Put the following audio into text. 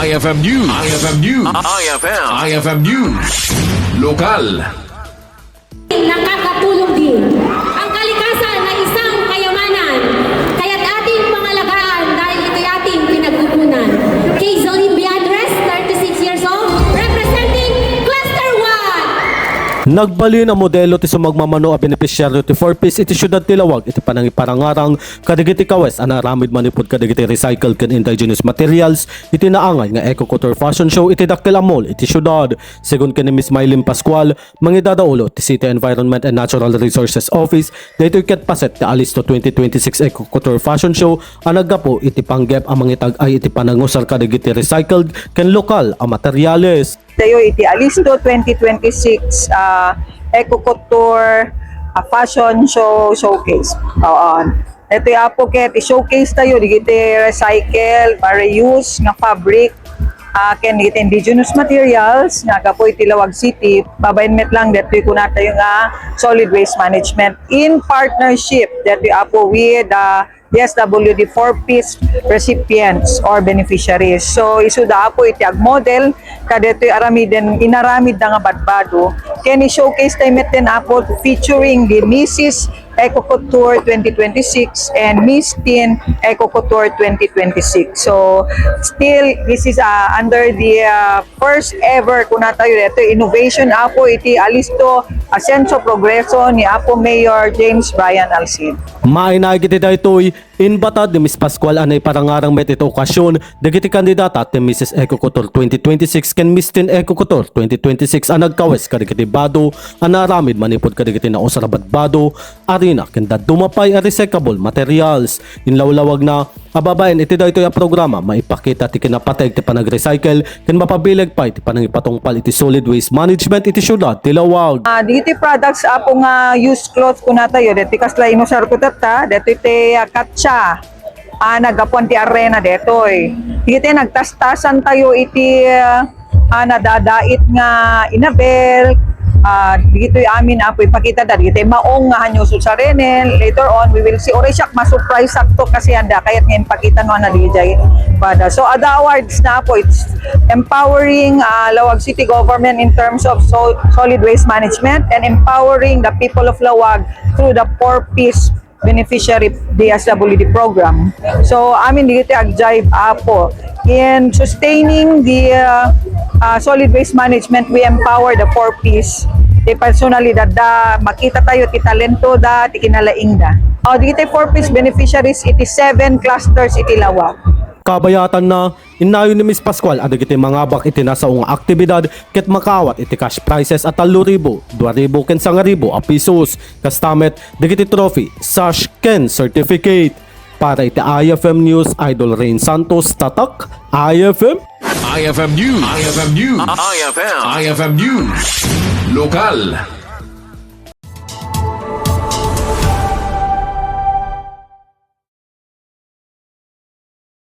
IFM News. IFM News. IFM News. Lokal. Nakakatulong din ang kalikasan na isang kayamanan, kaya't ating pangalagaan dahil ito'y ating pinagkukunan. Kay Zolin Biadres, 36 years old, representing Cluster 1. Nagbalin ang modelo ti sumagmamano a Benepisiario ti 4-piece iti syudad ti Lawag iti panangi parangarang kadigiti kawes anaramid manipod kadigiti recycled ken indigenous materials iti naangay nga Eco Couture Fashion Show iti dakkel amol iti syudad. Segun ken ni Miss Mylene Pascual mangidadaulo ti City Environment and Natural Resources Office daytoy ket paset ti Alisto 2026 Eco Couture Fashion Show ang naggapo iti panggep ang mangitag ay iti panangusar kadigiti recycled ken lokal a materyales. Tayo iti Alisto 2026 Eco Couture Fashion Show Showcase. Ito yung apo ket i-showcase tayo digiti recycle, reuse nga fabric, ken digiti indigenous materials nga kapo iti Lawag City. Babainmet lang dito yung kunata yung solid waste management in partnership dito yung apo with DSWD 4-piece recipients or beneficiaries. So isuda po iti ag model kadetoy aramiden inaramid nga badbado ken i-showcase tayo meten apo featuring the Mrs. Eco Couture 2026 and Miss Teen Eco Couture 2026. So still this is under the first ever kunata yun ito innovation apo iti Alisto Asenso Progreso ni apo Mayor James Brian Alcid. Mainaay kiti daytoy inbatad ni Miss Pascual anay parangarang met ito okasyon dagiti kandidata ti Mrs. Eco Couture 2026 ken Miss Teen Eco Couture 2026 ang nagkawes kadigiti bado anaramid manipod kadigiti na usarabat bado arena ken dumapay a recyclable materials. Inlawlawag na ababaen iti daytoy a programa maipakita ti kinapateg ti panag-recycle ken mapabileg pa iti panangipatungpal iti solid waste management iti syudad ti Lawag. Digiti products apo nga used clothes kunata yo deti kasla inusar ko tata deti ti katsa nagapuan ti arena detoy. Digiti nagtastasan tayo iti nadadait nga inabel. Dito yung amin apo ipakita dahil dito maong nga hanyusul sa Renel. Later on we will see oray siya ma-surprise sakto kasi handa kaya't ngayon pakita no na DJ pada. So ada awards na po, it's empowering Lawag City Government in terms of solid waste management and empowering the people of Lawag through the 4-piece beneficiary DSWD program. So amin dito agjive apo in sustaining the solid waste management. We empower the 4-piece di personally da makita tayo ti talento da ti kinalaing da. Dito 4-piece beneficiaries iti 7 clusters iti Lawag. Kabayatan na inayon ni Miss Pascual ada kiti mangabak iti nasa unga aktibidad ket makawat iti cash prizes at 3,000, 2,000 ken 1,000 a pesos kastamet dagiti trophy, sash ken certificate. Para iti IFM News, Idol Rain Santos tatak IFM IFM News. IFM News. IFM News. Lokal.